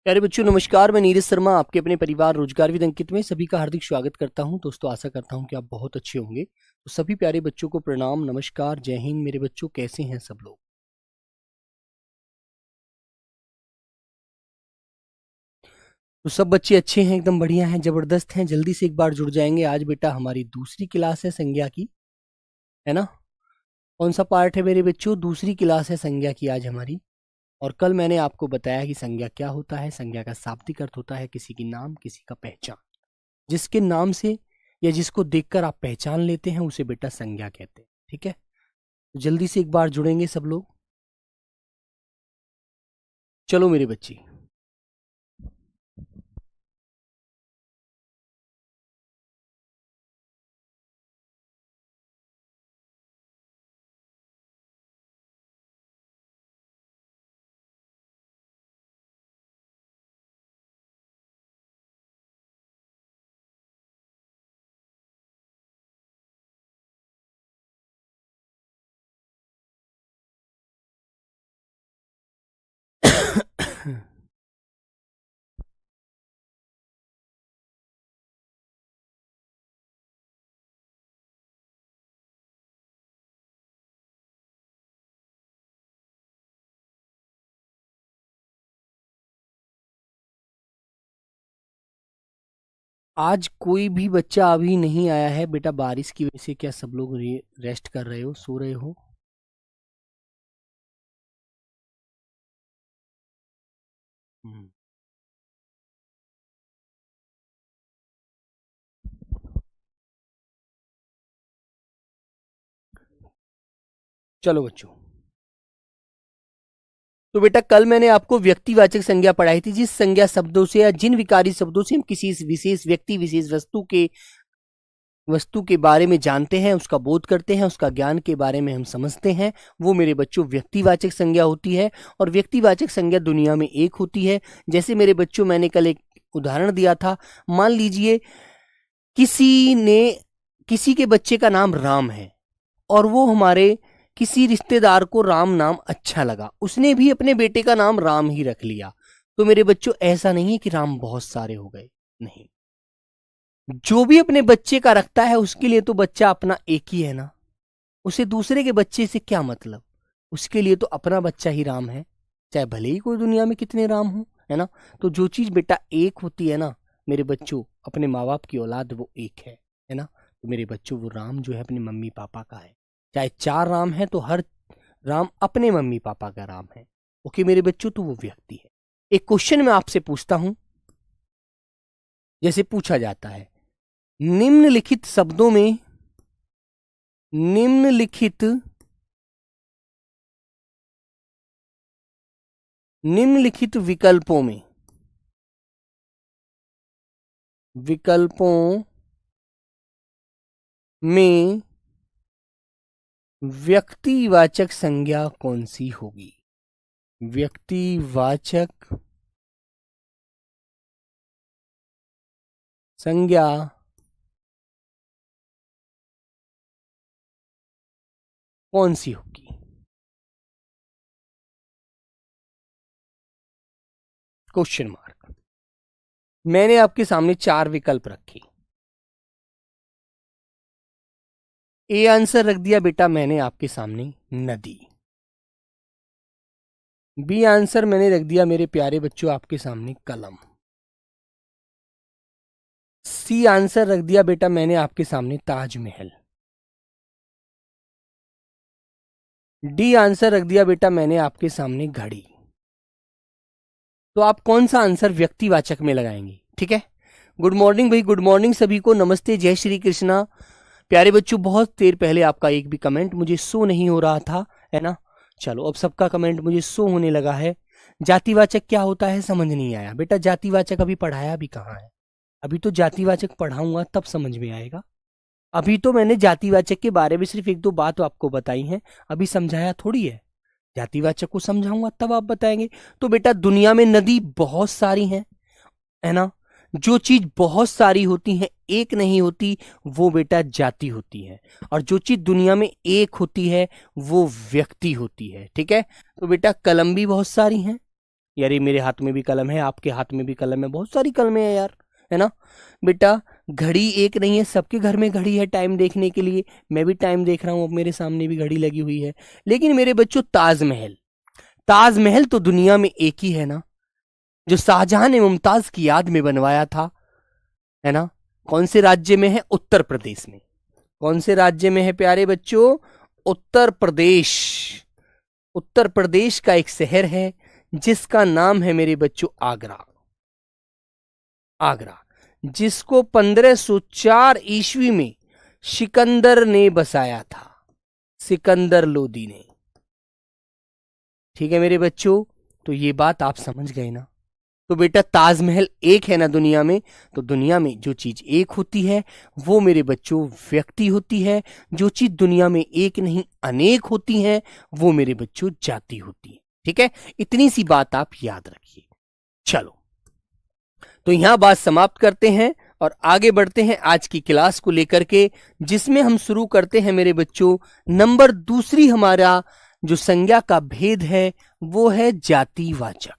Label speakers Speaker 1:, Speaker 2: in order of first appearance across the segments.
Speaker 1: प्यारे बच्चों नमस्कार। मैं नीरज शर्मा आपके अपने परिवार रोजगार विद अंकित में सभी का हार्दिक स्वागत करता हूं। दोस्तों आशा करता हूं कि आप बहुत अच्छे होंगे। तो सभी प्यारे बच्चों को प्रणाम, नमस्कार, जय हिंद। मेरे बच्चों कैसे हैं सब लोग? तो सब बच्चे अच्छे हैं, एकदम बढ़िया हैं, जबरदस्त हैं। जल्दी से एक बार जुड़ जाएंगे। आज बेटा हमारी दूसरी क्लास है संज्ञा की, है ना। कौन सा पार्ट है मेरे बच्चों? दूसरी क्लास है संज्ञा की आज हमारी। और कल मैंने आपको बताया कि संज्ञा क्या होता है। संज्ञा का शाब्दिक अर्थ होता है किसी की नाम, किसी का पहचान। जिसके नाम से या जिसको देखकर आप पहचान लेते हैं उसे बेटा संज्ञा कहते हैं। ठीक है, तो जल्दी से एक बार जुड़ेंगे सब लोग। चलो मेरे बच्चे, आज कोई भी बच्चा अभी नहीं आया है बेटा बारिश की वजह से। क्या सब लोग रेस्ट कर रहे हो, सो रहे हो? हम्म, चलो बच्चों, तो बेटा कल मैंने आपको व्यक्तिवाचक संज्ञा पढ़ाई थी। जिस संज्ञा शब्दों से या जिन विकारी शब्दों से हम किसी विशेष व्यक्ति, विशेष वस्तु के बारे में जानते हैं, उसका बोध करते हैं, उसका ज्ञान के बारे में हम समझते हैं, वो मेरे बच्चों व्यक्तिवाचक संज्ञा होती है। और व्यक्तिवाचक संज्ञा दुनिया में एक होती है। जैसे मेरे बच्चों मैंने कल एक उदाहरण दिया था। मान लीजिए किसी के बच्चे का नाम राम है और वो हमारे किसी रिश्तेदार को राम नाम अच्छा लगा, उसने भी अपने बेटे का नाम राम ही रख लिया। तो मेरे बच्चों ऐसा नहीं है कि राम बहुत सारे हो गए, नहीं। जो भी अपने बच्चे का रखता है उसके लिए तो बच्चा अपना एक ही है ना। उसे दूसरे के बच्चे से क्या मतलब? उसके लिए तो अपना बच्चा ही राम है, चाहे भले ही कोई दुनिया में कितने राम हो, है ना। तो जो चीज बेटा एक होती है ना मेरे बच्चों, अपने माँ बाप की औलाद वो एक है ना। तो मेरे बच्चों वो राम जो है अपने मम्मी पापा का है। चाहे 4 राम है तो हर राम अपने मम्मी पापा का राम है। ओके मेरे बच्चों, तो वो व्यक्ति है। एक क्वेश्चन मैं आपसे पूछता हूं, जैसे पूछा जाता है निम्नलिखित शब्दों में, निम्नलिखित निम्नलिखित विकल्पों में व्यक्तिवाचक संज्ञा कौन सी होगी? व्यक्तिवाचक संज्ञा कौन सी होगी? Question mark. मैंने आपके सामने 4 विकल्प रखे। ए आंसर रख दिया बेटा मैंने आपके सामने नदी। बी आंसर मैंने रख दिया मेरे प्यारे बच्चों आपके सामने कलम। सी आंसर रख दिया बेटा मैंने आपके सामने ताजमहल। डी आंसर रख दिया बेटा मैंने आपके सामने घड़ी। तो आप कौन सा आंसर व्यक्तिवाचक में लगाएंगे? ठीक है। गुड मॉर्निंग भाई, गुड मॉर्निंग सभी को, नमस्ते, जय श्री कृष्णा। प्यारे बच्चों बहुत देर पहले आपका एक भी कमेंट मुझे शो नहीं हो रहा था, है ना। चलो अब सबका कमेंट मुझे शो होने लगा है। जातिवाचक क्या होता है समझ नहीं आया बेटा। जातिवाचक अभी पढ़ाया भी कहाँ है? अभी तो जातिवाचक पढ़ाऊंगा तब समझ में आएगा। अभी तो मैंने जातिवाचक के बारे में सिर्फ 1-2 बात आपको बताई हैं, अभी समझाया थोड़ी है। जातिवाचक को समझाऊंगा तब आप बताएंगे। तो बेटा दुनिया में नदी बहुत सारी हैं, है ना। जो चीज बहुत सारी होती है एक नहीं होती, वो बेटा जाति होती है। और जो चीज दुनिया में एक होती है वो व्यक्ति होती है। ठीक है। तो बेटा कलम भी बहुत सारी हैं, यार ये मेरे हाथ में भी कलम है, आपके हाथ में भी कलम है, बहुत सारी कलमें हैं यार, है ना बेटा। घड़ी एक नहीं है, सबके घर में घड़ी है टाइम देखने के लिए। मैं भी टाइम देख रहा हूं, अब मेरे सामने भी घड़ी लगी हुई है। लेकिन मेरे बच्चों, ताजमहल, ताजमहल तो दुनिया में एक ही है ना, जो शाहजहां ने मुमताज की याद में बनवाया था, है ना। कौन से राज्य में है? उत्तर प्रदेश में। कौन से राज्य में है प्यारे बच्चों? उत्तर प्रदेश। उत्तर प्रदेश का एक शहर है जिसका नाम है मेरे बच्चों आगरा। आगरा, जिसको 1504 ईस्वी में सिकंदर ने बसाया था, सिकंदर लोदी ने। ठीक है मेरे बच्चों, तो ये बात आप समझ गए ना। तो बेटा ताजमहल एक है ना दुनिया में, तो दुनिया में जो चीज एक होती है वो मेरे बच्चों व्यक्ति होती है। जो चीज दुनिया में एक नहीं अनेक होती है वो मेरे बच्चों जाति होती है। ठीक है, इतनी सी बात आप याद रखिए। चलो, तो यहां बात समाप्त करते हैं और आगे बढ़ते हैं आज की क्लास को लेकर के, जिसमें हम शुरू करते हैं मेरे बच्चों नंबर दूसरी। हमारा जो संज्ञा का भेद है वो है जातिवाचक।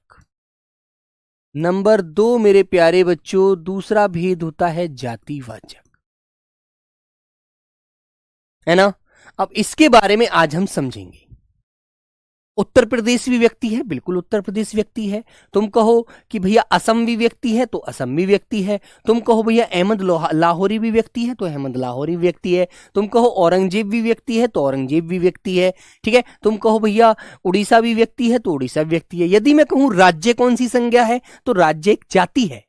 Speaker 1: नंबर 2 मेरे प्यारे बच्चों, दूसरा भेद होता है जातिवाचक, है ना। अब इसके बारे में आज हम समझेंगे। उत्तर प्रदेश भी व्यक्ति है, बिल्कुल उत्तर प्रदेश व्यक्ति है। तुम कहो कि भैया असम भी व्यक्ति है, तो असम भी व्यक्ति है। तुम कहो भैया अहमद लाहौरी भी व्यक्ति है, तो अहमद लाहौरी व्यक्ति है। तुम कहो औरंगजेब भी व्यक्ति है, तो औरंगजेब भी व्यक्ति है। ठीक है, तुम कहो भैया उड़ीसा भी व्यक्ति है, तो उड़ीसा व्यक्ति है। यदि मैं कहूं राज्य कौन सी संज्ञा है, तो राज्य एक जाति है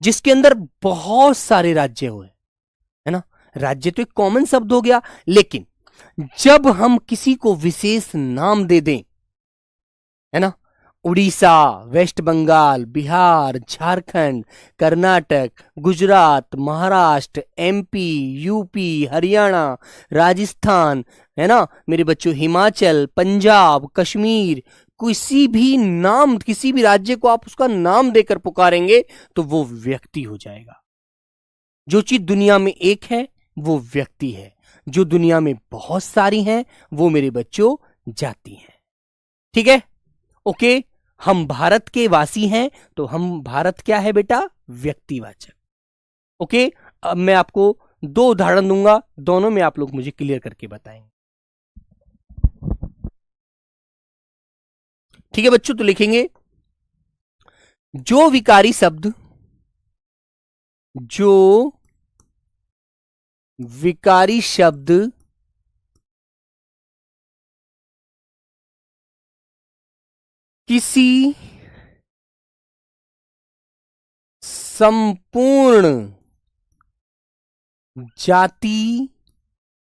Speaker 1: जिसके अंदर बहुत सारे राज्य हुए, है ना। राज्य तो एक कॉमन शब्द हो गया, लेकिन जब हम किसी को विशेष नाम दे दें, है ना, Orissa, West Bengal, Bihar, Jharkhand, Karnataka, Gujarat, Maharashtra, MP, UP, Haryana, Rajasthan, है ना मेरे बच्चों, हिमाचल, पंजाब, कश्मीर, किसी भी नाम, किसी भी राज्य को आप उसका नाम देकर पुकारेंगे तो वो व्यक्ति हो जाएगा। जो चीज दुनिया में एक है वो व्यक्ति है, जो दुनिया में बहुत सारी हैं वो मेरे बच्चों जाति हैं। ठीक है, ओके। हम भारत के वासी हैं तो हम भारत क्या है बेटा? व्यक्तिवाचक। ओके, अब मैं आपको 2 उदाहरण दूंगा, दोनों में आप लोग मुझे क्लियर करके बताएंगे। ठीक है बच्चों, तो लिखेंगे जो विकारी शब्द, जो विकारी शब्द किसी संपूर्ण जाति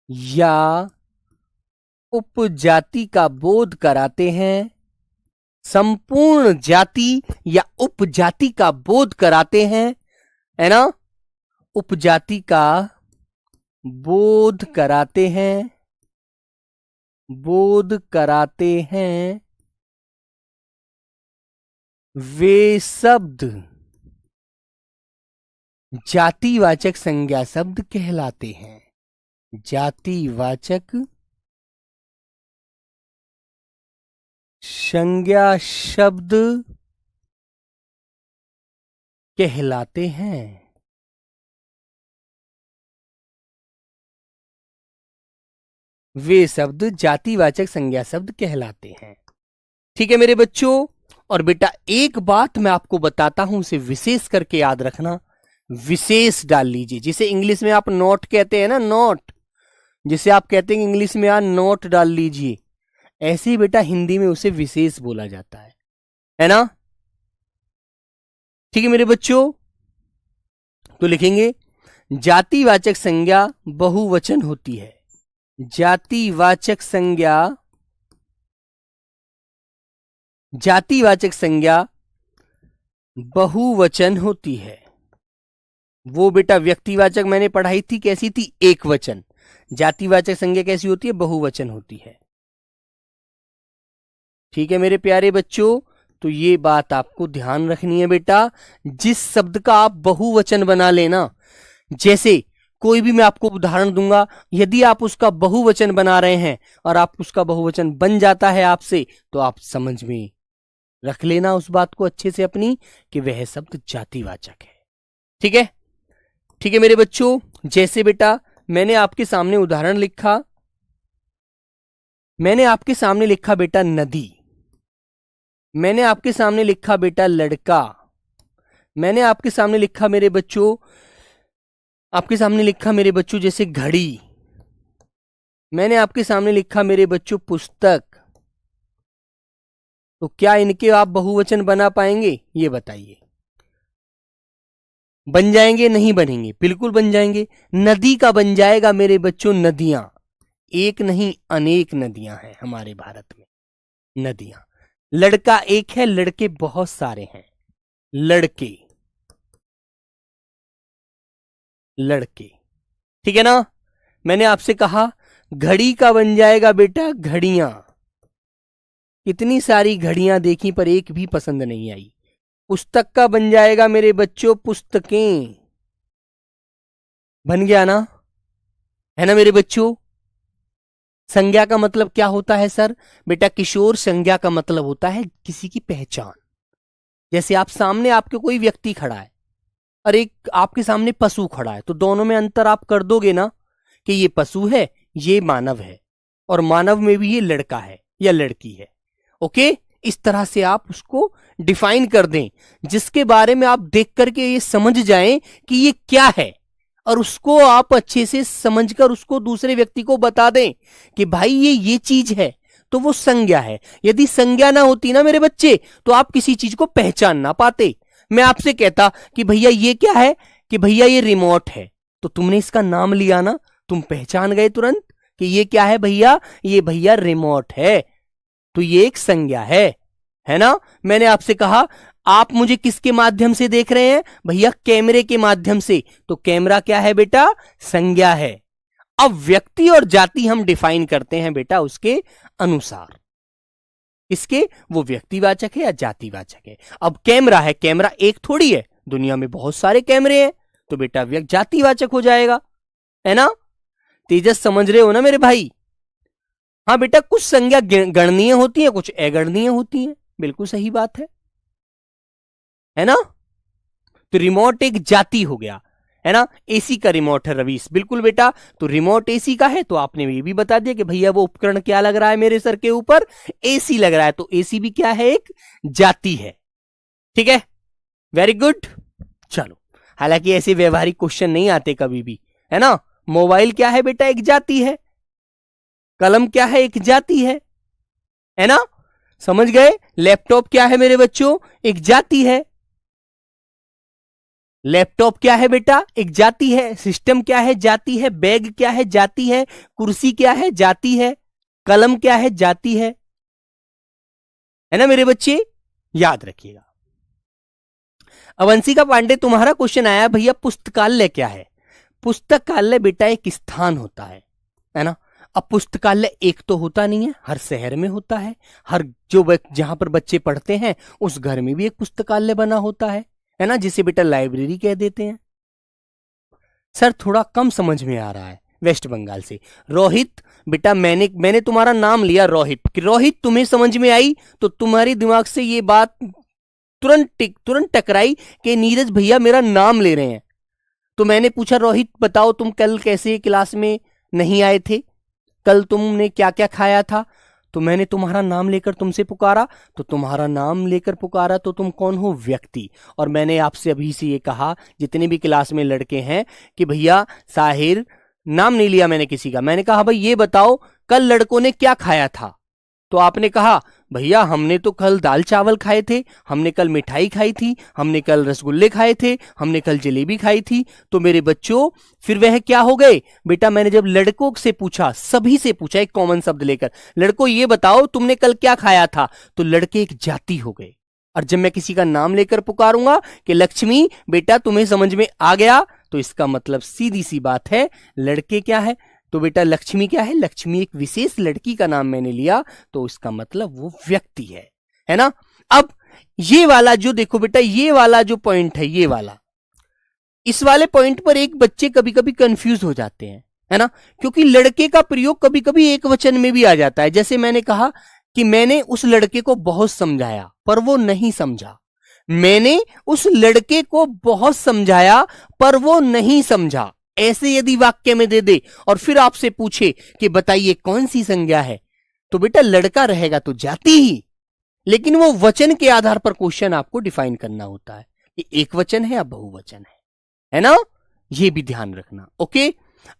Speaker 1: या उपजाति का बोध कराते हैं, संपूर्ण जाति या उपजाति का बोध कराते हैं, है ना, उपजाति का बोध कराते हैं, बोध कराते हैं, वे शब्द जातिवाचक संज्ञा शब्द कहलाते हैं। जातिवाचक संज्ञा शब्द कहलाते हैं। वे शब्द जातिवाचक संज्ञा शब्द कहलाते हैं। ठीक है मेरे बच्चों, और बेटा एक बात मैं आपको बताता हूं, उसे विशेष करके याद रखना। विशेष डाल लीजिए, जिसे इंग्लिश में आप नोट कहते हैं ना, नोट, जिसे आप कहते हैं इंग्लिश में यार नोट डाल लीजिए, ऐसे ही बेटा हिंदी में उसे विशेष बोला जाता है ना। ठीक है मेरे बच्चों, तो लिखेंगे जातिवाचक संज्ञा बहुवचन होती है। जातिवाचक संज्ञा, जातिवाचक संज्ञा बहुवचन होती है। वो बेटा व्यक्तिवाचक मैंने पढ़ाई थी, कैसी थी? एक वचन। जातिवाचक संज्ञा कैसी होती है? बहुवचन होती है। ठीक है मेरे प्यारे बच्चों, तो ये बात आपको ध्यान रखनी है बेटा। जिस शब्द का आप बहुवचन बना लेना, जैसे कोई भी मैं आपको उदाहरण दूंगा, यदि आप उसका बहुवचन बना रहे हैं और आप उसका बहुवचन बन जाता है आपसे, तो आप समझ में रख लेना उस बात को अच्छे से अपनी कि वह शब्द जातिवाचक है। ठीक है, ठीक है मेरे बच्चों। जैसे बेटा मैंने आपके सामने उदाहरण लिखा, मैंने आपके सामने लिखा बेटा नदी, मैंने आपके सामने लिखा बेटा लड़का, मैंने आपके सामने लिखा मेरे बच्चों, आपके सामने लिखा मेरे बच्चों जैसे घड़ी, मैंने आपके सामने लिखा मेरे बच्चों पुस्तक। तो क्या इनके आप बहुवचन बना पाएंगे? ये बताइए। बन जाएंगे नहीं बनेंगे? बिल्कुल बन जाएंगे। नदी का बन जाएगा मेरे बच्चों नदियां। एक नहीं अनेक नदियां हैं हमारे भारत में, नदियां। लड़का एक है, लड़के बहुत सारे हैं। लड़के, लड़के, ठीक है ना। मैंने आपसे कहा घड़ी का बन जाएगा बेटा घड़ियां। इतनी सारी घड़ियां देखी पर एक भी पसंद नहीं आई। पुस्तक का बन जाएगा मेरे बच्चों पुस्तकें। बन गया ना, है ना मेरे बच्चों। संज्ञा का मतलब क्या होता है सर? बेटा किशोर, संज्ञा का मतलब होता है किसी की पहचान। जैसे आप सामने आपके कोई व्यक्ति खड़ा है और एक आपके सामने पशु खड़ा है, तो दोनों में अंतर आप कर दोगे ना कि ये पशु है, ये मानव है, और मानव में भी ये लड़का है या लड़की है। ओके, इस तरह से आप उसको डिफाइन कर दें जिसके बारे में आप देख करके ये समझ जाएं कि ये क्या है, और उसको आप अच्छे से समझकर उसको दूसरे व्यक्ति को बता दें कि भाई ये चीज है, तो वो संज्ञा है। यदि संज्ञा ना होती ना मेरे बच्चे, तो आप किसी चीज को पहचान ना पाते। मैं आपसे कहता कि भैया ये क्या है, कि भैया ये रिमोट है, तो तुमने इसका नाम लिया ना, तुम पहचान गए तुरंत कि ये क्या है भैया, ये भैया रिमोट है, तो ये एक संज्ञा है ना। मैंने आपसे कहा आप मुझे किसके माध्यम से देख रहे हैं? भैया कैमरे के माध्यम से, तो कैमरा क्या है बेटा? संज्ञा है। अब व्यक्ति और जाति हम डिफाइन करते हैं बेटा उसके अनुसार, इसके वो व्यक्तिवाचक है या जातिवाचक है। अब कैमरा है, कैमरा एक थोड़ी है, दुनिया में बहुत सारे कैमरे हैं, तो बेटा जातिवाचक हो जाएगा, है ना। तेजस समझ रहे हो ना मेरे भाई? हाँ बेटा, कुछ संज्ञा गणनीय होती है, कुछ अगणनीय होती है, बिल्कुल सही बात है ना। तो रिमोट एक जाति हो गया, है ना। एसी का रिमोट है रवीश, बिल्कुल बेटा, तो रिमोट एसी का है, तो आपने ये भी बता दिया कि भैया वो उपकरण क्या लग रहा है मेरे सर के ऊपर? एसी लग रहा है, तो एसी भी क्या है? एक जाति है। ठीक है, वेरी गुड। चलो, हालांकि ऐसे व्यवहारिक क्वेश्चन नहीं आते कभी भी, है ना। मोबाइल क्या है बेटा? एक जाति है। कलम क्या है? एक जाति है ना, समझ गए। लैपटॉप क्या है मेरे बच्चों? एक जाति है। लैपटॉप क्या है बेटा? एक जाति है। सिस्टम क्या है? जाति है। बैग क्या है? जाति है। कुर्सी क्या है? जाति है। कलम क्या है? जाति है ना मेरे बच्चे, याद रखिएगा। अवंशिका पांडे, तुम्हारा क्वेश्चन आया भैया पुस्तकालय क्या है? पुस्तकालय बेटा एक स्थान होता है ना। अब पुस्तकालय एक तो होता नहीं है, हर शहर में होता है, हर जहां पर बच्चे पढ़ते हैं उस घर में भी एक पुस्तकालय बना होता है ना, जिसे बेटा लाइब्रेरी कह देते हैं। सर थोड़ा कम समझ में आ रहा है, वेस्ट बंगाल से रोहित बेटा, मैंने तुम्हारा नाम लिया रोहित, कि रोहित तुम्हें समझ में आई, तो तुम्हारी दिमाग से ये बात तुरंत टकराई कि नीरज भैया मेरा नाम ले रहे हैं। तो मैंने पूछा रोहित बताओ तुम कल कैसे क्लास में नहीं आए थे, कल तुमने क्या क्या खाया था? तो मैंने तुम्हारा नाम लेकर तुमसे पुकारा, तो तुम्हारा नाम लेकर पुकारा तो तुम कौन हो? व्यक्ति। और मैंने आपसे अभी से ये कहा जितने भी क्लास में लड़के हैं कि भैया साहिर, नाम नहीं लिया मैंने किसी का, मैंने कहा भाई ये बताओ कल लड़कों ने क्या खाया था? तो आपने कहा भैया हमने तो कल दाल चावल खाए थे, हमने कल मिठाई खाई थी, हमने कल रसगुल्ले खाए थे, हमने कल जलेबी खाई थी। तो मेरे बच्चों फिर वह क्या हो गए बेटा? मैंने जब लड़कों से पूछा, सभी से पूछा एक कॉमन शब्द लेकर, लड़कों ये बताओ तुमने कल क्या खाया था, तो लड़के एक जाति हो गए। और जब मैं किसी का नाम लेकर पुकारूंगा कि लक्ष्मी बेटा तुम्हें समझ में आ गया, तो इसका मतलब सीधी सी बात है लड़के क्या है? तो बेटा लक्ष्मी क्या है? लक्ष्मी एक विशेष लड़की का नाम मैंने लिया, तो इसका मतलब वो व्यक्ति है ना। अब ये वाला जो देखो बेटा, ये वाला जो पॉइंट है, ये वाला, इस वाले पॉइंट पर एक बच्चे कभी कभी कंफ्यूज हो जाते हैं, है ना, क्योंकि लड़के का प्रयोग कभी कभी एक वचन में भी आ जाता है। जैसे मैंने कहा कि मैंने उस लड़के को बहुत समझाया पर वो नहीं समझा। मैंने उस लड़के को बहुत समझाया पर वो नहीं समझा। ऐसे यदि वाक्य में दे दे और फिर आपसे पूछे कि बताइए कौन सी संज्ञा है, तो बेटा लड़का रहेगा तो जाति ही, लेकिन वो वचन के आधार पर क्वेश्चन आपको डिफाइन करना होता है कि एक वचन है या बहुवचन है ना? ये भी ध्यान रखना। ओके,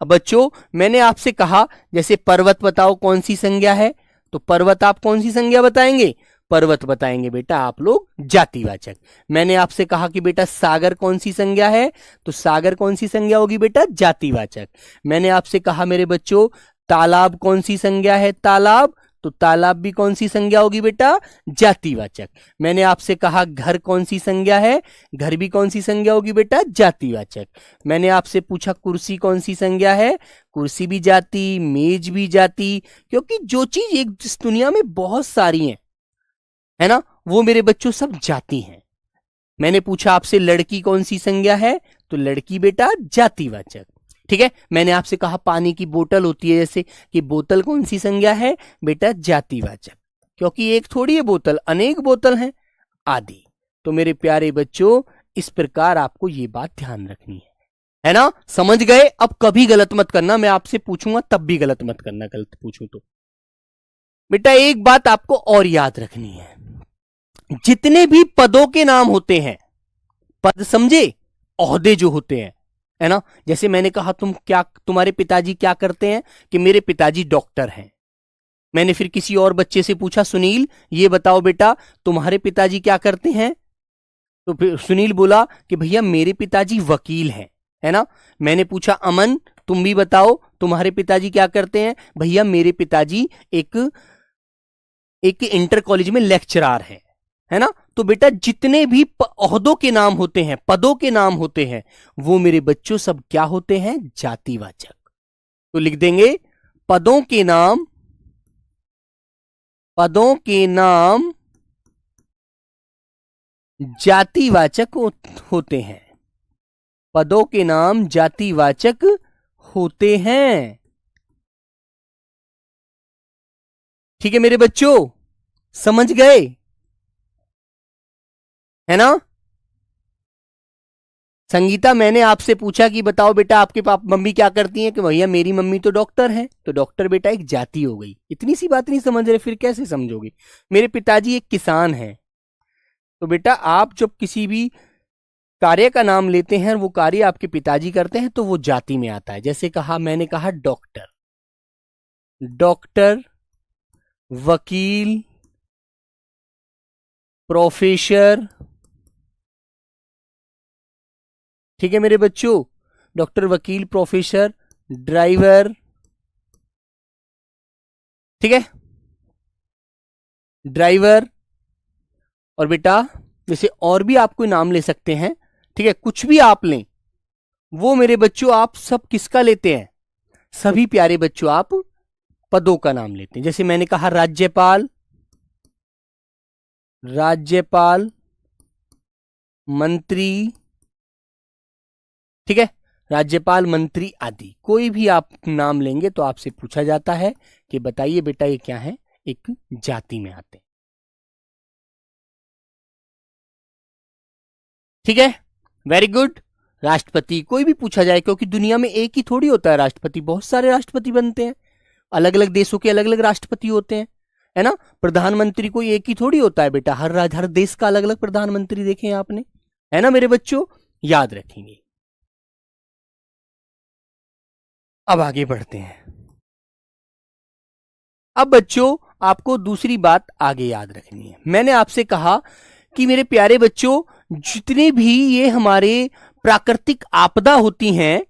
Speaker 1: अब बच्चों मैंने आपसे कहा जैसे पर्वत बताओ कौन सी संज्ञा है, तो पर्वत आप कौन सी संज्ञा बताएंगे? पर्वत बताएंगे बेटा आप लोग जातिवाचक। मैंने आपसे कहा कि बेटा सागर कौन सी संज्ञा है, तो सागर कौन सी संज्ञा होगी बेटा? जातिवाचक। मैंने आपसे कहा मेरे बच्चों तालाब कौन सी संज्ञा है? तालाब, तो तालाब भी कौन सी संज्ञा होगी बेटा? जातिवाचक। मैंने आपसे कहा घर कौन सी संज्ञा है, घर भी कौन सी संज्ञा होगी बेटा? जातिवाचक। मैंने आपसे पूछा कुर्सी कौन सी संज्ञा है, कुर्सी भी जाति, मेज भी जाति, क्योंकि जो चीज एक इस दुनिया में बहुत सारी हैं, है ना, वो मेरे बच्चों सब जाति हैं। मैंने पूछा आपसे लड़की कौन सी संज्ञा है, तो लड़की बेटा जातिवाचक। ठीक है, मैंने आपसे कहा पानी की बोतल होती है जैसे कि बोतल कौन सी संज्ञा है बेटा? जातिवाचक, क्योंकि एक थोड़ी है बोतल, अनेक बोतल हैं आदि। तो मेरे प्यारे बच्चों इस प्रकार आपको ये बात ध्यान रखनी है ना? समझ गए? अब कभी गलत मत करना, मैं आपसे पूछूंगा तब भी गलत मत करना, गलत पूछूं तो। बेटा एक बात आपको और याद रखनी है, जितने भी पदों के नाम होते हैं, पद समझे, ओहदे जो होते हैं, है ना, जैसे मैंने कहा तुम्हारे पिताजी क्या करते हैं, कि मेरे पिताजी डॉक्टर हैं। मैंने फिर किसी और बच्चे से पूछा सुनील ये बताओ बेटा तुम्हारे पिताजी क्या करते हैं, तो फिर सुनील बोला कि भैया मेरे पिताजी वकील हैं, है ना। मैंने पूछा अमन तुम भी बताओ तुम्हारे पिताजी क्या करते हैं, भैया मेरे पिताजी एक इंटर कॉलेज में लेक्चरार है ना। तो बेटा जितने भी ओहदों के नाम होते हैं, पदों के नाम होते हैं, वो मेरे बच्चों सब क्या होते हैं? जातिवाचक। तो लिख देंगे पदों के नाम जातिवाचक होते हैं। पदों के नाम जातिवाचक होते हैं। ठीक है मेरे बच्चों, समझ गए, है ना। संगीता मैंने आपसे पूछा कि बताओ बेटा आपके मम्मी क्या करती हैं, कि भैया मेरी मम्मी तो डॉक्टर है, तो डॉक्टर बेटा एक जाति हो गई। इतनी सी बात नहीं समझ रहे, फिर कैसे समझोगे। मेरे पिताजी एक किसान हैं, तो बेटा आप जब किसी भी कार्य का नाम लेते हैं, वो कार्य आपके पिताजी करते हैं, तो वो जाति में आता है। जैसे कहा, मैंने कहा डॉक्टर, वकील, प्रोफेसर। ठीक है मेरे बच्चों, डॉक्टर, वकील, प्रोफेसर, ड्राइवर। ठीक है, ड्राइवर। और बेटा जैसे और भी आप कोई नाम ले सकते हैं, ठीक है, कुछ भी आप लें, वो मेरे बच्चों आप सब किसका लेते हैं? सभी प्यारे बच्चों आप पदों का नाम लेते हैं। जैसे मैंने कहा राज्यपाल, मंत्री। ठीक है, राज्यपाल, मंत्री आदि कोई भी आप नाम लेंगे तो आपसे पूछा जाता है कि बताइए बेटा ये क्या है? एक जाति में आते हैं। ठीक है, वेरी गुड। राष्ट्रपति कोई भी पूछा जाए, क्योंकि दुनिया में एक ही थोड़ी होता है राष्ट्रपति, बहुत सारे राष्ट्रपति बनते हैं, अलग अलग देशों के अलग अलग राष्ट्रपति होते हैं, है ना। प्रधानमंत्री कोई एक ही थोड़ी होता है बेटा, हर देश का अलग अलग प्रधानमंत्री देखे हैं आपने, है ना मेरे बच्चों, याद रखेंगे। अब आगे बढ़ते हैं। अब बच्चों आपको दूसरी बात आगे याद रखनी है। मैंने आपसे कहा कि मेरे प्यारे बच्चों जितने भी ये हमारे प्राकृतिक आपदा होती हैं,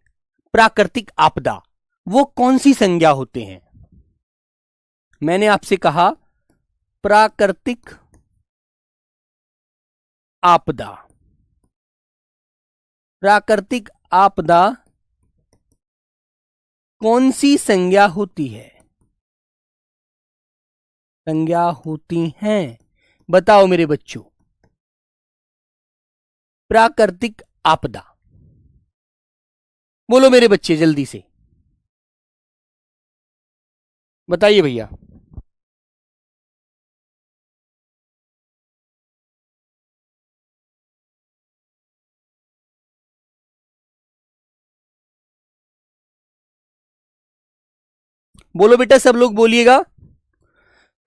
Speaker 1: प्राकृतिक आपदा वो कौन सी संज्ञा होते हैं? मैंने आपसे कहा प्राकृतिक आपदा, प्राकृतिक आपदा कौन सी संज्ञा होती है? संज्ञा होती हैं, बताओ मेरे बच्चों। प्राकृतिक आपदा बोलो मेरे बच्चे, जल्दी से बताइए भैया। बोलो बेटा, सब लोग बोलिएगा।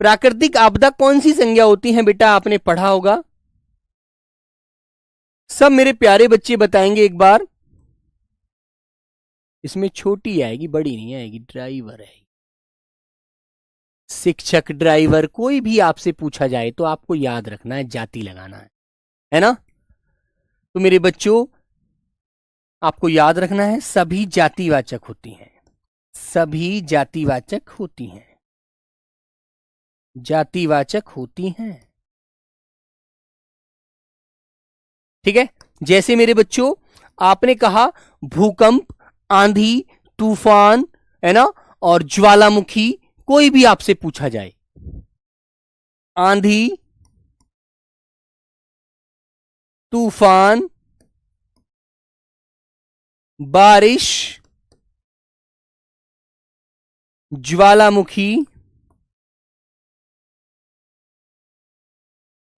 Speaker 1: प्राकृतिक आपदा कौन सी संज्ञा होती है बेटा, आपने पढ़ा होगा। सब मेरे प्यारे बच्चे बताएंगे एक बार। इसमें छोटी आएगी, बड़ी नहीं आएगी। ड्राइवर है, शिक्षक, ड्राइवर, कोई भी आपसे पूछा जाए तो आपको याद रखना है, जाति लगाना है ना। तो मेरे बच्चों, आपको याद रखना है, सभी जातिवाचक होती हैं, सभी जातिवाचक होती हैं, जातिवाचक होती हैं। ठीक है। जैसे मेरे बच्चों आपने कहा भूकंप, आंधी, तूफान, है ना, और ज्वालामुखी, कोई भी आपसे पूछा जाए, आंधी, तूफान, बारिश, ज्वालामुखी,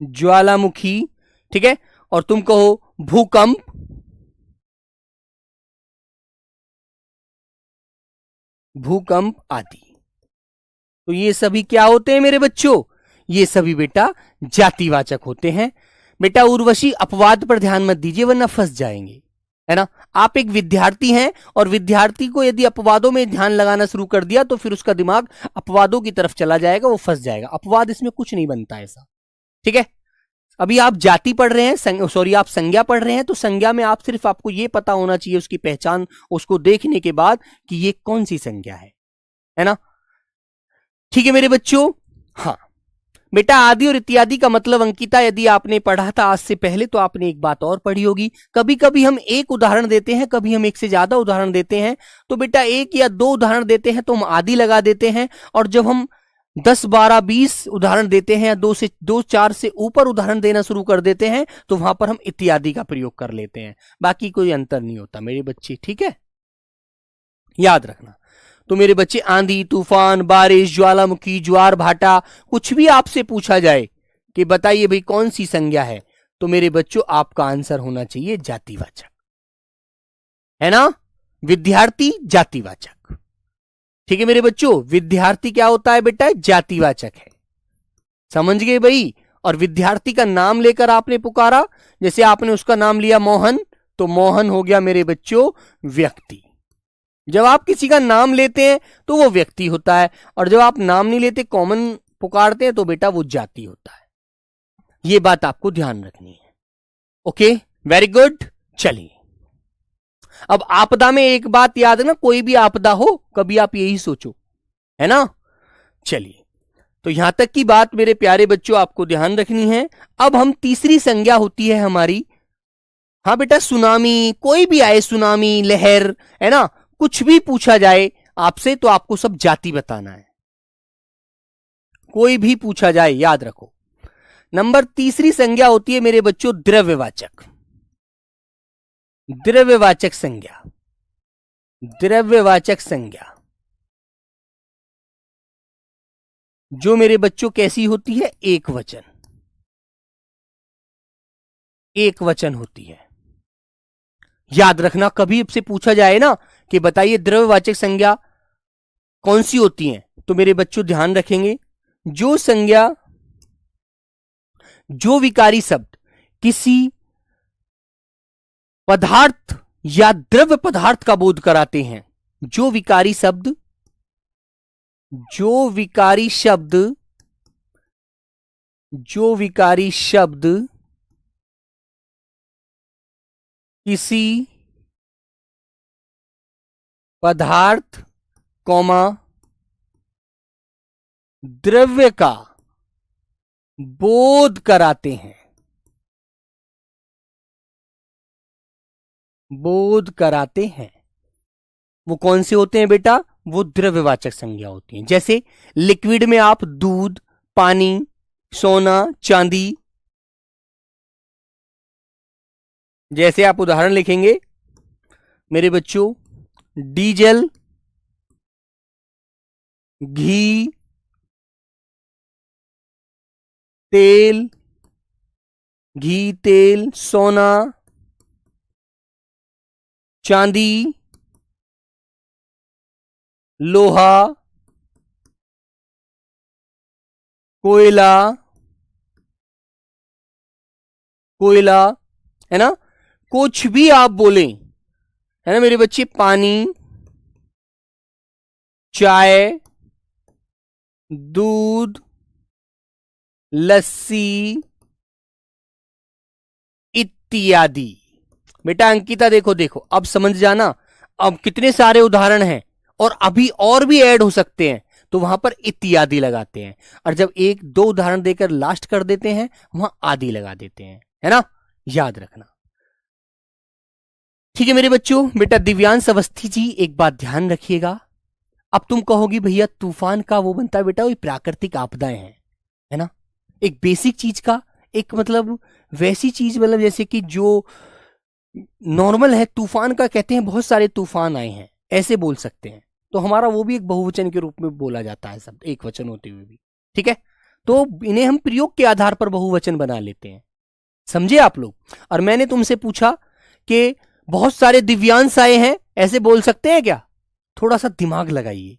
Speaker 1: ज्वालामुखी, ठीक है, और तुम कहो भूकंप, भूकंप आदि। तो ये सभी क्या होते हैं मेरे बच्चों, ये सभी बेटा जातिवाचक होते हैं। बेटा उर्वशी, अपवाद पर ध्यान मत दीजिए वरना फंस जाएंगे, है ना। आप एक विद्यार्थी हैं और विद्यार्थी को यदि अपवादों में ध्यान लगाना शुरू कर दिया तो फिर उसका दिमाग अपवादों की तरफ चला जाएगा, वो फंस जाएगा। अपवाद इसमें कुछ नहीं बनता ऐसा, ठीक है। अभी आप जाति पढ़ रहे हैं, सॉरी आप संज्ञा पढ़ रहे हैं, तो संज्ञा में आप सिर्फ आपको यह पता होना चाहिए उसकी पहचान, उसको देखने के बाद कि ये कौन सी संज्ञा है ना। ठीक है मेरे बच्चों। हाँ बेटा, आदि और इत्यादि का मतलब अंकिता यदि आपने पढ़ा था आज से पहले तो आपने एक बात और पढ़ी होगी, कभी कभी हम एक उदाहरण देते हैं, कभी हम एक से ज्यादा उदाहरण देते हैं। तो बेटा एक या दो उदाहरण देते हैं तो हम आदि लगा देते हैं, और जब हम 10, 12, 20 उदाहरण देते हैं या दो चार से ऊपर उदाहरण देना शुरू कर देते हैं तो वहां पर हम इत्यादि का प्रयोग कर लेते हैं। बाकी कोई अंतर नहीं होता मेरे बच्चे, ठीक है, याद रखना। तो मेरे बच्चे आंधी, तूफान, बारिश, ज्वालामुखी, ज्वार भाटा, कुछ भी आपसे पूछा जाए कि बताइए भाई कौन सी संज्ञा है, तो मेरे बच्चों आपका आंसर होना चाहिए जातिवाचक, है ना। विद्यार्थी जातिवाचक, ठीक है मेरे बच्चों। विद्यार्थी क्या होता है बेटा, जातिवाचक है, समझ गए भाई। और विद्यार्थी का नाम लेकर आपने पुकारा, जैसे आपने उसका नाम लिया मोहन, तो मोहन हो गया मेरे बच्चों व्यक्ति। जब आप किसी का नाम लेते हैं तो वो व्यक्ति होता है, और जब आप नाम नहीं लेते कॉमन पुकारते हैं तो बेटा वो जाति होता है। ये बात आपको ध्यान रखनी है। Okay, very good. चलिए अब आपदा में एक बात याद है ना, कोई भी आपदा हो कभी आप यही सोचो, है ना। चलिए, तो यहां तक की बात मेरे प्यारे बच्चों आपको ध्यान रखनी है। अब हम तीसरी संज्ञा होती है हमारी, हाँ बेटा सुनामी, कोई भी आए, सुनामी, लहर, है ना, कुछ भी पूछा जाए आपसे तो आपको सब जाति बताना है, कोई भी पूछा जाए याद रखो। नंबर तीसरी संज्ञा होती है मेरे बच्चों द्रव्यवाचक, द्रव्यवाचक संज्ञा, द्रव्यवाचक संज्ञा जो मेरे बच्चों कैसी होती है, एक वचन, एक वचन होती है। याद रखना, कभी आपसे पूछा जाए ना कि बताइए द्रव्यवाचक संज्ञा कौन सी होती है, तो मेरे बच्चों ध्यान रखेंगे, जो संज्ञा, जो विकारी शब्द किसी पदार्थ या द्रव्य पदार्थ का बोध कराते हैं, जो विकारी शब्द, जो विकारी शब्द, जो विकारी शब्द किसी पदार्थ कौमा द्रव्य का बोध कराते हैं, बोध कराते हैं, वो कौन से होते हैं बेटा, वो द्रव्यवाचक संज्ञा होती हैं। जैसे लिक्विड में आप दूध, पानी, सोना, चांदी, जैसे आप उदाहरण लिखेंगे मेरे बच्चों, डीजल, घी, तेल, घी, तेल, सोना, चांदी, लोहा, कोयला, कोयला, है ना, कुछ भी आप बोले, है ना मेरे बच्चे, पानी, चाय, दूध, लस्सी इत्यादि। बेटा अंकिता देखो देखो, अब समझ जाना, अब कितने सारे उदाहरण हैं और अभी और भी ऐड हो सकते हैं, तो वहां पर इत्यादि लगाते हैं, और जब एक दो उदाहरण देकर लास्ट कर देते हैं वहां आदि लगा देते हैं, है ना, याद रखना। ठीक है मेरे बच्चों। बेटा दिव्यांश अवस्थी जी एक बात ध्यान रखिएगा, अब तुम कहोगी भैया तूफान का वो बनता है बेटा, वो प्राकृतिक आपदाएं हैं, है ना, एक बेसिक चीज का, एक मतलब वैसी चीज, मतलब जैसे कि जो नॉर्मल है, तूफान का कहते हैं बहुत सारे तूफान आए हैं, ऐसे बोल सकते हैं, तो हमारा वो भी एक बहुवचन के रूप में बोला जाता है शब्द, एक वचन होते हुए भी, ठीक है, तो इन्हें हम प्रयोग के आधार पर बहुवचन बना लेते हैं, समझे आप लोग। और मैंने तुमसे पूछा कि बहुत सारे दिव्यांश आए हैं, ऐसे बोल सकते हैं क्या, थोड़ा सा दिमाग लगाइए।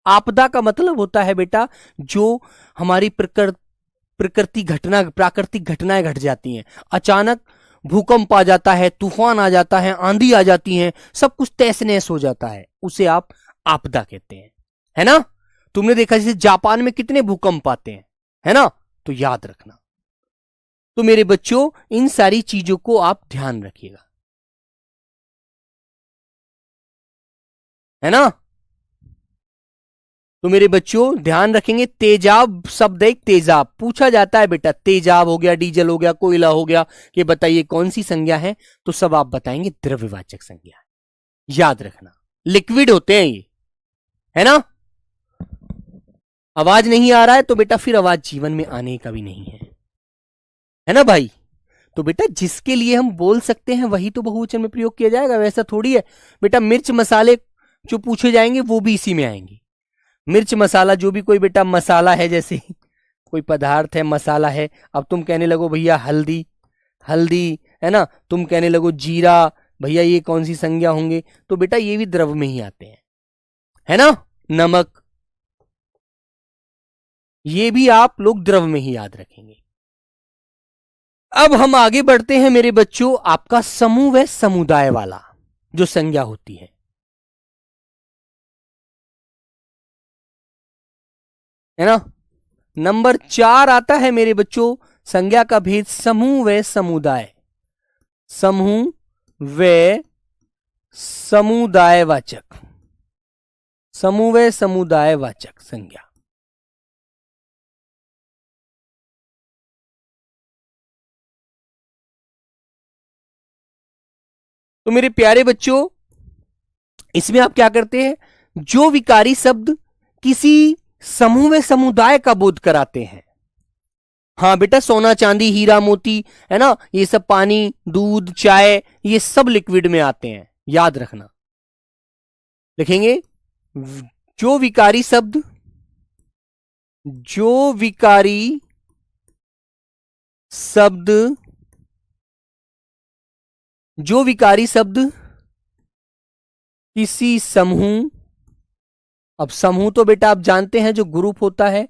Speaker 1: आपदा का मतलब होता है बेटा जो हमारी प्रकृति घटना, प्राकृतिक घटनाएं घट जाती हैं, अचानक भूकंप आ जाता है, तूफान आ जाता है, आंधी आ जाती है, सब कुछ तहस नहस हो जाता है, उसे आप आपदा कहते हैं, है ना। तुमने देखा जैसे जापान में कितने भूकंप आते हैं, है ना, तो याद रखना। तो मेरे बच्चों इन सारी चीजों को आप ध्यान रखिएगा, है ना। तो मेरे बच्चों ध्यान रखेंगे, तेजाब शब्द, एक तेजाब पूछा जाता है बेटा, तेजाब हो गया, डीजल हो गया, कोयला हो गया, कि बताइए कौन सी संज्ञा है, तो सब आप बताएंगे द्रव्यवाचक संज्ञा, याद रखना, लिक्विड होते हैं ये, है ना। आवाज नहीं आ रहा है तो बेटा फिर आवाज जीवन में आने का भी नहीं है ना भाई। तो बेटा जिसके लिए हम बोल सकते हैं वही तो बहुवचन में प्रयोग किया जाएगा, वैसा थोड़ी है बेटा। मिर्च मसाले जो पूछे जाएंगे वो भी इसी में आएंगे, मिर्च मसाला, जो भी कोई बेटा मसाला है, जैसे कोई पदार्थ है मसाला है, अब तुम कहने लगो भैया हल्दी, हल्दी, है ना, तुम कहने लगो जीरा, भैया ये कौन सी संज्ञा होंगे, तो बेटा ये भी द्रव में ही आते हैं, है ना। नमक, ये भी आप लोग द्रव में ही याद रखेंगे। अब हम आगे बढ़ते हैं मेरे बच्चों, आपका समूह व समुदाय वाला जो संज्ञा होती है ना। नंबर 4 आता है मेरे बच्चों, संज्ञा का भेद समूह व समुदाय, समूह व समुदायवाचक, समूह व समुदायवाचक संज्ञा। तो मेरे प्यारे बच्चों इसमें आप क्या करते हैं, जो विकारी शब्द किसी समूह व समुदाय का बोध कराते हैं, हाँ बेटा सोना चांदी हीरा मोती, है ना, ये सब पानी दूध चाय ये सब लिक्विड में आते हैं, याद रखना। लिखेंगे जो विकारी शब्द, जो विकारी शब्द, जो विकारी शब्द किसी समूह, अब समूह तो बेटा आप जानते हैं जो ग्रुप होता है,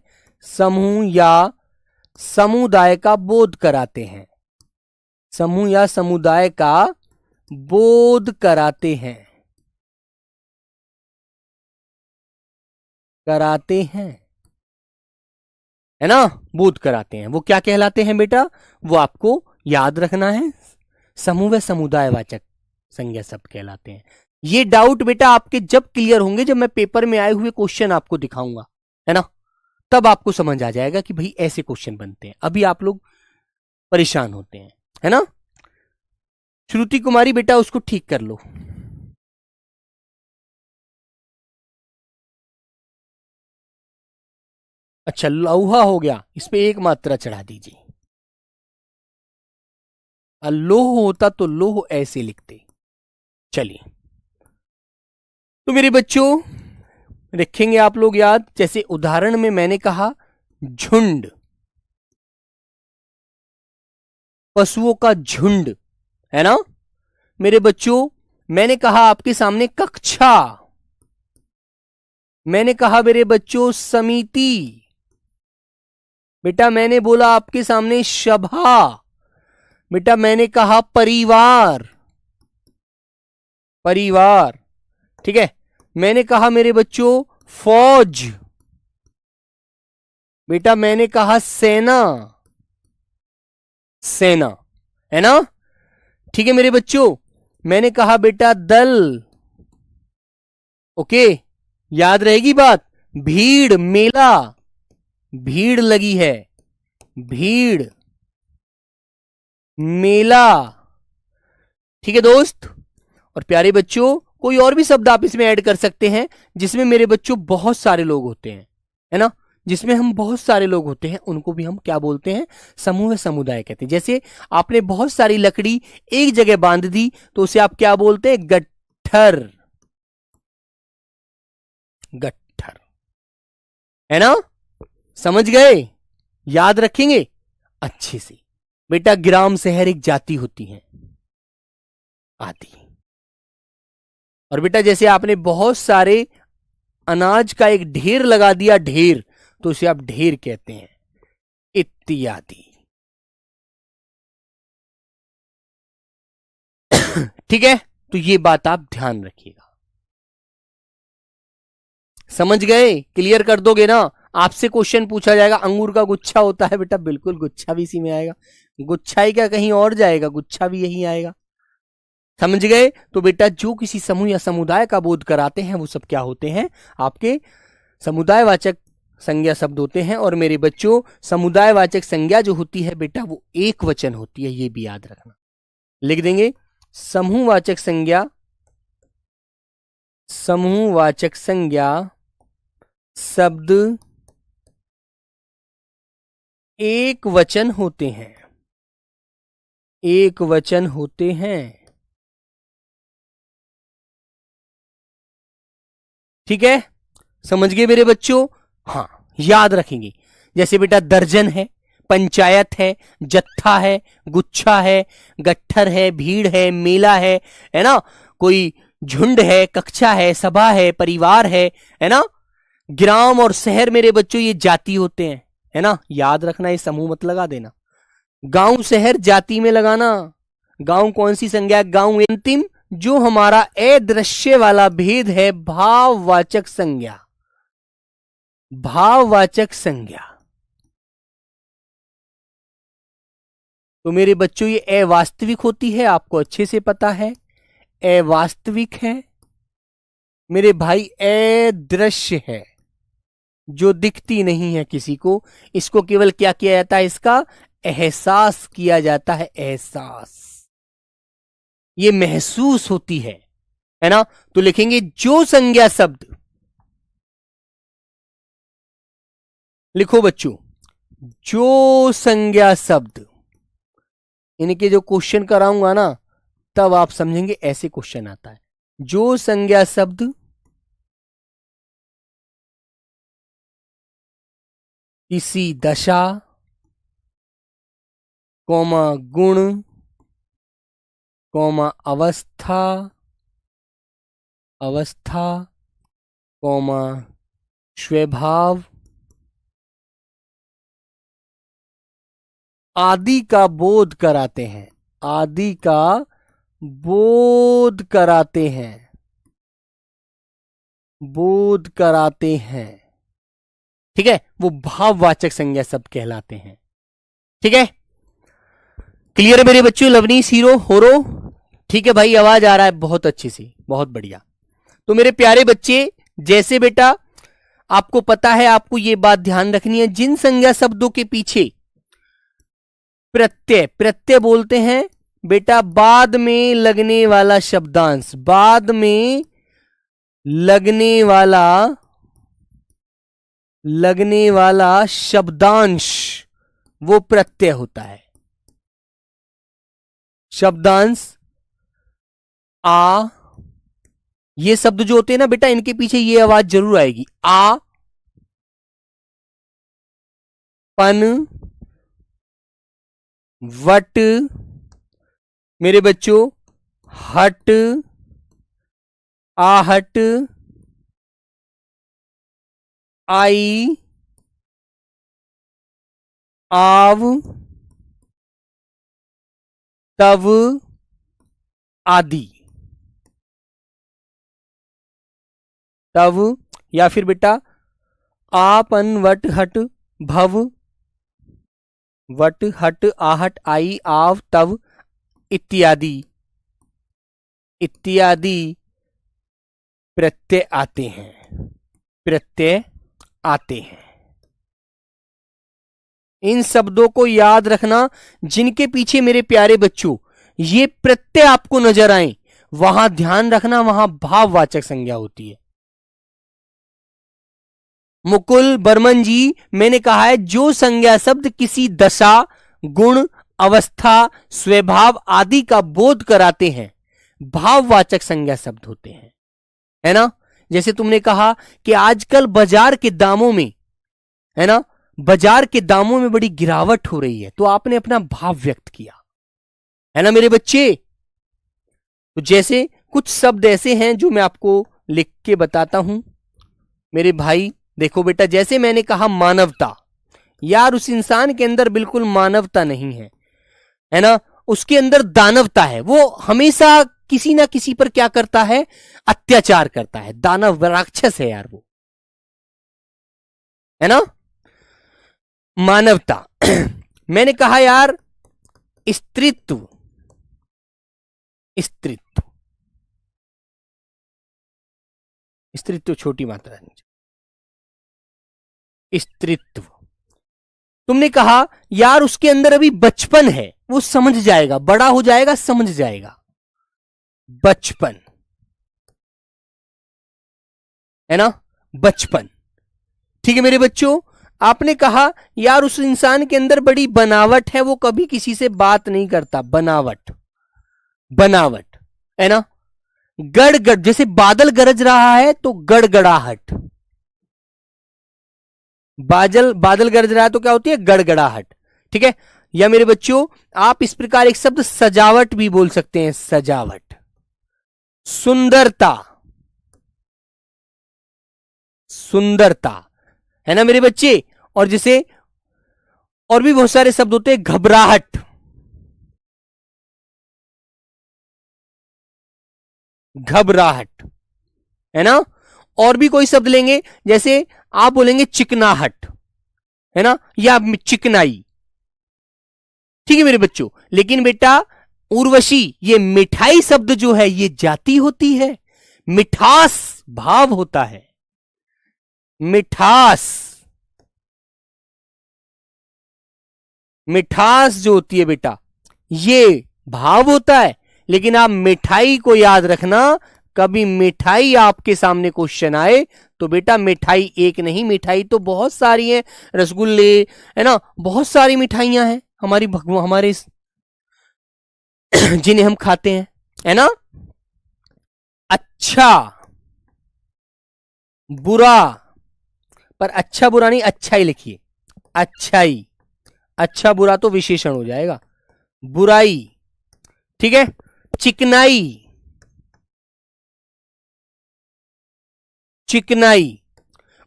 Speaker 1: समूह या समुदाय का बोध कराते हैं, समूह या समुदाय का बोध कराते हैं, कराते हैं, है ना, बोध कराते हैं, वो क्या कहलाते हैं बेटा, वो आपको याद रखना है, समूह व समुदायवाचक संज्ञा शब्द कहलाते हैं। ये डाउट बेटा आपके जब क्लियर होंगे, जब मैं पेपर में आए हुए क्वेश्चन आपको दिखाऊंगा, है ना, तब आपको समझ आ जाएगा कि भाई ऐसे क्वेश्चन बनते हैं, अभी आप लोग परेशान होते हैं, है ना। श्रुति कुमारी बेटा उसको ठीक कर लो। अच्छा लौहा हो गया, इस पे एक मात्रा चढ़ा दीजिए, लोह होता तो लोह ऐसे लिखते। चलिए तो मेरे बच्चों रखेंगे आप लोग याद, जैसे उदाहरण में मैंने कहा झुंड, पशुओं का झुंड, है ना। मेरे बच्चों मैंने कहा आपके सामने कक्षा, मैंने कहा मेरे बच्चों समिति, बेटा मैंने बोला आपके सामने सभा, बेटा मैंने कहा परिवार, परिवार, ठीक है। मैंने कहा मेरे बच्चों फौज, बेटा मैंने कहा सेना, सेना, है ना, ठीक है मेरे बच्चों। मैंने कहा बेटा दल, ओके, याद रहेगी बात। भीड़, मेला, भीड़ लगी है, भीड़, मेला, ठीक है दोस्त। और प्यारे बच्चों कोई और भी शब्द आप इसमें ऐड कर सकते हैं जिसमें मेरे बच्चों बहुत सारे लोग होते हैं, है ना, जिसमें हम बहुत सारे लोग होते हैं, उनको भी हम क्या बोलते हैं, समूह, समुदाय कहते हैं। जैसे आपने बहुत सारी लकड़ी एक जगह बांध दी तो उसे आप क्या बोलते हैं, गट्ठर, गट्ठर, है ना, समझ गए, याद रखेंगे अच्छे से। बेटा ग्राम शहर एक जाति होती है, आदि। और बेटा जैसे आपने बहुत सारे अनाज का एक ढेर लगा दिया, ढेर, तो उसे आप ढेर कहते हैं, इत्यादि। ठीक है, तो ये बात आप ध्यान रखिएगा। समझ गए, क्लियर कर दोगे ना। आपसे क्वेश्चन पूछा जाएगा अंगूर का गुच्छा होता है, बेटा बिल्कुल गुच्छा भी इसी में आएगा, गुच्छा ही क्या कहीं और जाएगा, गुच्छा भी यही आएगा। समझ गए। तो बेटा जो किसी समूह या समुदाय का बोध कराते हैं वो सब क्या होते हैं, आपके समुदायवाचक संज्ञा शब्द होते हैं। और मेरे बच्चों समुदायवाचक संज्ञा जो होती है बेटा वो एक वचन होती है, ये भी याद रखना। लिख देंगे समूहवाचक संज्ञा, समूहवाचक संज्ञा शब्द एक वचन होते हैं, एक वचन होते हैं, ठीक है, समझ गए मेरे बच्चों। हाँ याद रखेंगे, जैसे बेटा दर्जन है, पंचायत है, जत्था है, गुच्छा है, गट्ठर है, भीड़ है, मेला है ना, कोई झुंड है, कक्षा है, सभा है, परिवार है ना। ग्राम और शहर मेरे बच्चों ये जाति होते हैं, है ना, याद रखना, ये समूह मत लगा देना। गांव शहर जाति में लगाना, गांव कौन सी संज्ञा, गांव अंतिम जो हमारा अदृश्य वाला भेद है, भाववाचक संज्ञा, भाववाचक संज्ञा। तो मेरे बच्चों ये अवास्तविक होती है, आपको अच्छे से पता है, अवास्तविक है मेरे भाई, अदृश्य है, जो दिखती नहीं है किसी को, इसको केवल क्या किया जाता है, इसका एहसास किया जाता है, एहसास, ये महसूस होती है ना। तो लिखेंगे जो संज्ञा शब्द, लिखो बच्चों, जो संज्ञा शब्द, इनके जो क्वेश्चन कराऊंगा ना तब आप समझेंगे ऐसे क्वेश्चन आता है। जो संज्ञा शब्द किसी दशा, कौमा गुण, कौमा अवस्था, अवस्था, कौमा स्वभाव आदि का बोध कराते हैं, आदि का बोध कराते हैं, बोध कराते हैं, ठीक है, वो भाववाचक संज्ञा शब्द कहलाते हैं। ठीक है, क्लियर है मेरे बच्चों, लवनी सीरो होरो, ठीक है भाई, आवाज आ रहा है बहुत अच्छी सी, बहुत बढ़िया। तो मेरे प्यारे बच्चे जैसे बेटा आपको पता है, आपको ये बात ध्यान रखनी है, जिन संज्ञा शब्दों के पीछे प्रत्यय, प्रत्यय बोलते हैं बेटा बाद में लगने वाला शब्दांश, बाद में लगने वाला शब्दांश वो प्रत्यय होता है। शब्दांश आ, ये शब्द जो होते हैं ना बेटा, इनके पीछे ये आवाज जरूर आएगी, आ, पन, वट, मेरे बच्चों हट, आहट, आई, आव, तव आदि। तव, या फिर बेटा आप, अन, वट, हट, भव, वट, हट, आहट, आई, आव, तव इत्यादि इत्यादि प्रत्यय आते हैं, प्रत्यय आते हैं। इन शब्दों को याद रखना, जिनके पीछे मेरे प्यारे बच्चों ये प्रत्यय आपको नजर आए, वहां ध्यान रखना, वहां भाववाचक संज्ञा होती है। मुकुल बर्मन जी, मैंने कहा है जो संज्ञा शब्द किसी दशा, गुण, अवस्था, स्वभाव आदि का बोध कराते हैं, भाववाचक संज्ञा शब्द होते हैं, है ना। जैसे तुमने कहा कि आजकल बाजार के दामों में, है ना, बाजार के दामों में बड़ी गिरावट हो रही है, तो आपने अपना भाव व्यक्त किया, है ना मेरे बच्चे। तो जैसे कुछ शब्द ऐसे हैं जो मैं आपको लिख के बताता हूं मेरे भाई। देखो बेटा, जैसे मैंने कहा मानवता, यार उस इंसान के अंदर बिल्कुल मानवता नहीं है ना, उसके अंदर दानवता है। वो हमेशा किसी ना किसी पर क्या करता है, अत्याचार करता है, दानव राक्षस है यार वो, है ना। मानवता मैंने कहा यार स्त्रीत्व, स्त्रीत्व, स्त्रीत्व छोटी मात्रा, स्त्रीत्व। तुमने कहा यार उसके अंदर अभी बचपन है, वो समझ जाएगा, बड़ा हो जाएगा समझ जाएगा, बचपन, है ना, बचपन। ठीक है मेरे बच्चों। आपने कहा यार उस इंसान के अंदर बड़ी बनावट है, वो कभी किसी से बात नहीं करता, बनावट, बनावट, है ना। गड़गड़, जैसे बादल गरज रहा है तो गड़गड़ाहट, बादल गरज रहा है तो क्या होती है, गड़गड़ाहट। ठीक है। या मेरे बच्चों आप इस प्रकार एक शब्द सजावट भी बोल सकते हैं, सजावट, सुंदरता, सुंदरता, है ना मेरे बच्चे। और जैसे और भी बहुत सारे शब्द होते हैं, घबराहट, घबराहट, है ना। और भी कोई शब्द लेंगे, जैसे आप बोलेंगे चिकनाहट, है ना, या चिकनाई। ठीक है मेरे बच्चों। लेकिन बेटा उर्वशी, ये मिठाई शब्द जो है ये जाति होती है, मिठास भाव होता है, मिठास, मिठास जो होती है बेटा ये भाव होता है। लेकिन आप मिठाई को याद रखना, कभी मिठाई आपके सामने क्वेश्चन आए तो बेटा मिठाई एक नहीं, मिठाई तो बहुत सारी है, रसगुल्ले, है ना, बहुत सारी मिठाइयां हैं हमारी हमारे जिन्हें हम खाते हैं, है ना। अच्छा बुरा, पर अच्छा बुरा नहीं, अच्छा ही लिखिए, अच्छाई, अच्छा बुरा तो विशेषण हो जाएगा, बुराई। ठीक है। चिकनाई, चिकनाई,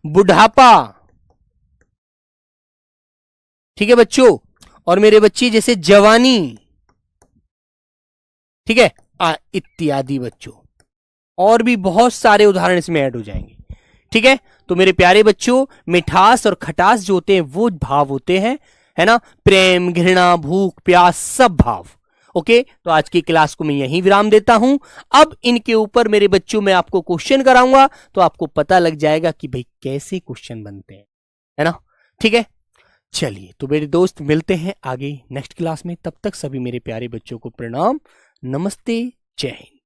Speaker 1: बुढ़ापा। ठीक है बच्चों। और मेरे बच्चे जैसे जवानी, ठीक है, इत्यादि बच्चों। और भी बहुत सारे उदाहरण इसमें ऐड हो जाएंगे। ठीक है। तो मेरे प्यारे बच्चों मिठास और खटास जो होते हैं वो भाव होते हैं, है ना, प्रेम, घृणा, भूख, प्यास, सब भाव। ओके। तो आज की क्लास को मैं यहीं विराम देता हूं। अब इनके ऊपर मेरे बच्चों में आपको क्वेश्चन कराऊंगा तो आपको पता लग जाएगा कि भाई कैसे क्वेश्चन बनते हैं, है ना। ठीक है। चलिए तो मेरे दोस्त मिलते हैं आगे नेक्स्ट क्लास में। तब तक सभी मेरे प्यारे बच्चों को प्रणाम, नमस्ते, जय हिंद।